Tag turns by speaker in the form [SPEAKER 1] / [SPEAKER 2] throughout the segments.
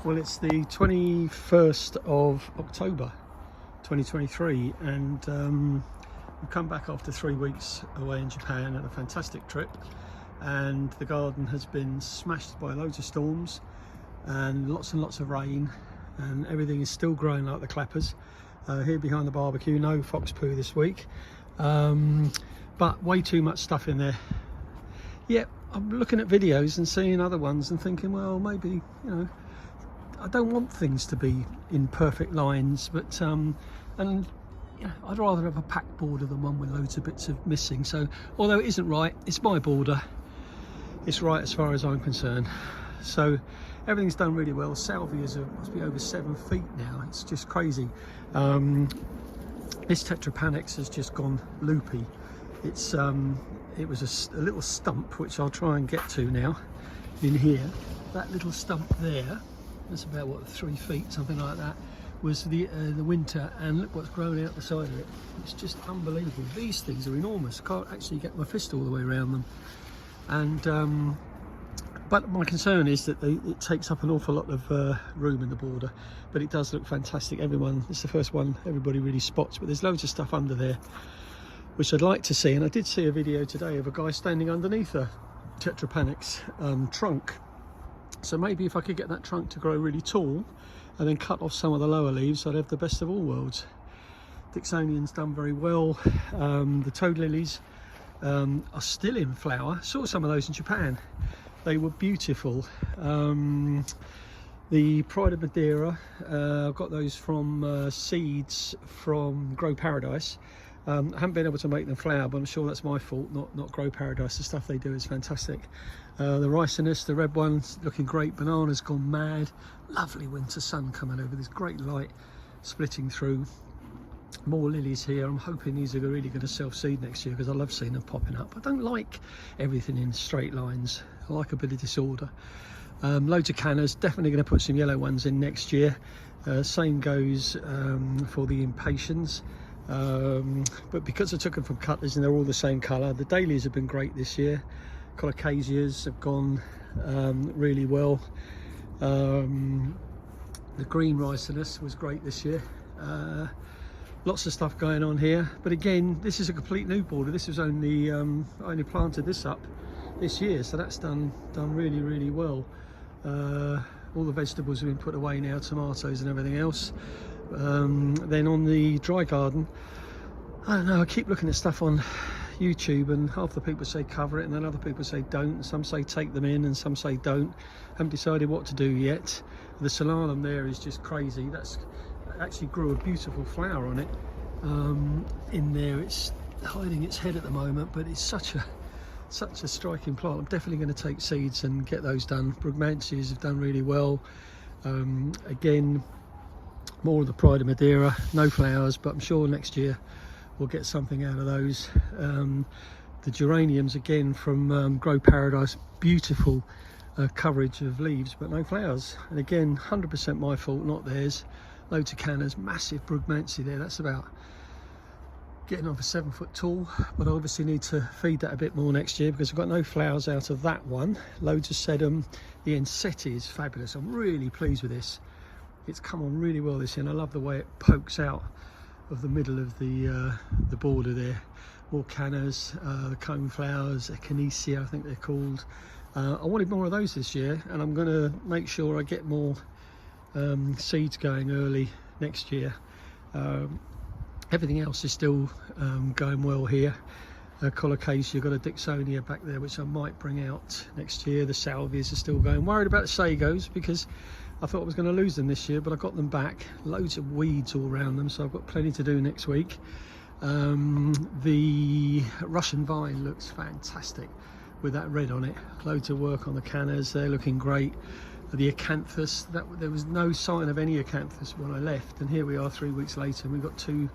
[SPEAKER 1] Well, it's the 21st of October 2023 and we've come back after 3 weeks away in Japan at a fantastic trip, and the garden has been smashed by loads of storms and lots of rain, and everything is still growing like the clappers. Here behind the barbecue, no fox poo this week, but way too much stuff in there. Yeah, I'm looking at videos and seeing other ones and thinking, well, maybe, you know, I don't want things to be in perfect lines, but and you know, I'd rather have a packed border than one with loads of bits of missing. So although it isn't right, it's my border, it's right as far as I'm concerned. So everything's done really well. Salvias must be over 7 feet now. It's just crazy. This Tetrapanax has just gone loopy. It's it was a little stump, which I'll try and get to now in here. That little stump there, that's about what, 3 feet, something like that, was the winter, and look what's growing out the side of it. It's just unbelievable. These things are enormous. Can't actually get my fist all the way around them. And but my concern is that it takes up an awful lot of room in the border, but it does look fantastic. It's the first one everybody really spots, but there's loads of stuff under there which I'd like to see. And I did see a video today of a guy standing underneath a Tetrapanax trunk. So maybe if I could get that trunk to grow really tall and then cut off some of the lower leaves, I'd have the best of all worlds. Dixonian's done very well. The toad lilies are still in flower. Saw some of those in Japan. They were beautiful. The Pride of Madeira, I've got those from seeds from Grow Paradise. I haven't been able to make them flower, but I'm sure that's my fault, not Grow Paradise. The stuff they do is fantastic. The Ricinus, the red one's looking great. Banana's gone mad. Lovely winter sun coming over. There's great light splitting through. More lilies here. I'm hoping these are really going to self-seed next year, because I love seeing them popping up. I don't like everything in straight lines. I like a bit of disorder. Loads of cannas. Definitely going to put some yellow ones in next year. Same goes for the impatiens. But because I took them from Cutlers and they're all the same colour, the dahlias have been great this year. Colocasias have gone really well. The green Ricinus was great this year. Lots of stuff going on here, but again, this is a complete new border. This was only I only planted this up this year, so that's done really well. All the vegetables have been put away now, tomatoes and everything else. Then on the dry garden, I don't know, I keep looking at stuff on YouTube and half the people say cover it and then other people say don't. Some say take them in and some say don't. Haven't decided what to do yet. The solanum there is just crazy. That's actually grew a beautiful flower on it. In there, it's hiding its head at the moment, but it's such a striking plant. I'm definitely going to take seeds and get those done. Brugmansias have done really well. Again, more of the Pride of Madeira, no flowers, but I'm sure next year we'll get something out of those. The geraniums again from Grow Paradise, beautiful coverage of leaves but no flowers, and again 100% my fault, not theirs. Loads of cannas, massive Brugmansia there, that's about getting on for 7 foot tall, but I obviously need to feed that a bit more next year because I've got no flowers out of that one. Loads of sedum. The Enseti is fabulous. I'm really pleased with this. It's come on really well this year, and I love the way it pokes out of the middle of the border there. More cannas, the cone flowers, echinacea I think they're called. I wanted more of those this year, and I'm going to make sure I get more seeds going early next year. Everything else is still going well here. Colocasia, got a Dixonia back there which I might bring out next year. The salvias are still going. Worried about the sagos because I thought I was going to lose them this year, but I got them back. Loads of weeds all around them, so I've got plenty to do next week. The Russian vine looks fantastic with that red on it. Loads of work on the cannas, they're looking great. The acanthus, there was no sign of any acanthus when I left, and here we are 3 weeks later and we've got 2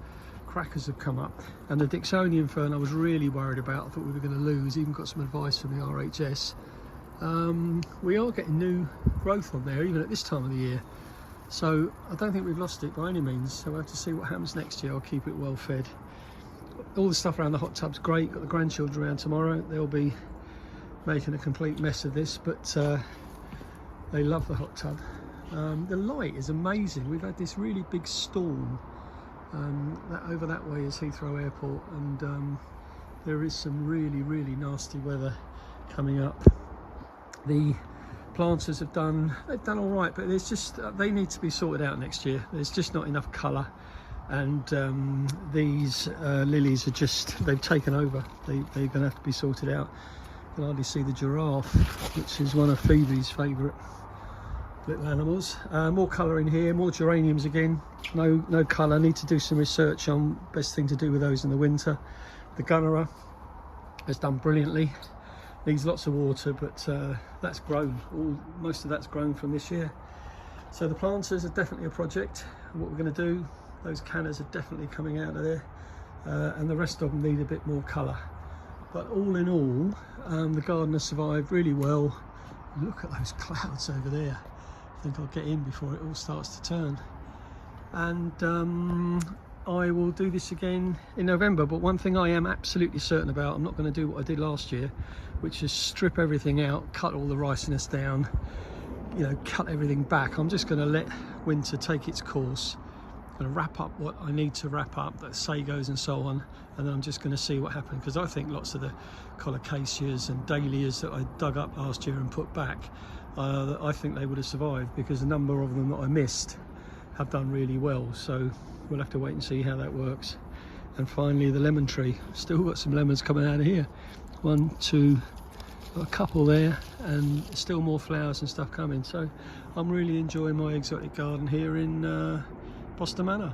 [SPEAKER 1] crackers have come up. And the Dixonian fern I was really worried about. I thought we were going to lose. Even got some advice from the RHS. We are getting new growth on there even at this time of the year, so I don't think we've lost it by any means. So we'll have to see what happens next year. I'll keep it well fed. All the stuff around the hot tub's great. Got the grandchildren around tomorrow. They'll be making a complete mess of this, but they love the hot tub. The light is amazing. We've had this really big storm that over that way is Heathrow Airport, and there is some really nasty weather coming up. The planters they've done all right, but there's just they need to be sorted out next year. There's just not enough colour, and these lilies are just, they've taken over. They're going to have to be sorted out. You can hardly see the giraffe, which is one of Phoebe's favourite little animals. More colour in here, more geraniums again. No colour. Need to do some research on best thing to do with those in the winter. The Gunnera has done brilliantly. Needs lots of water, but that's grown. Most of that's grown from this year. So the planters are definitely a project. What we're going to do, those cannas are definitely coming out of there, and the rest of them need a bit more colour. But all in all, the garden has survived really well. Look at those clouds over there. I think I'll get in before it all starts to turn. And I will do this again in November, but one thing I am absolutely certain about, I'm not going to do what I did last year, which is strip everything out, cut all the ricinus down, you know, cut everything back. I'm just going to let winter take its course. I'm going to wrap up what I need to wrap up, the sagos and so on, and then I'm just going to see what happens, because I think lots of the colocaceas and dahlias that I dug up last year and put back, I think they would have survived, because a number of them that I missed have done really well. So we'll have to wait and see how that works. And finally, the lemon tree. Still got some lemons coming out of here. One, two, got a couple there, and still more flowers and stuff coming. So I'm really enjoying my exotic garden here in Boston Manor.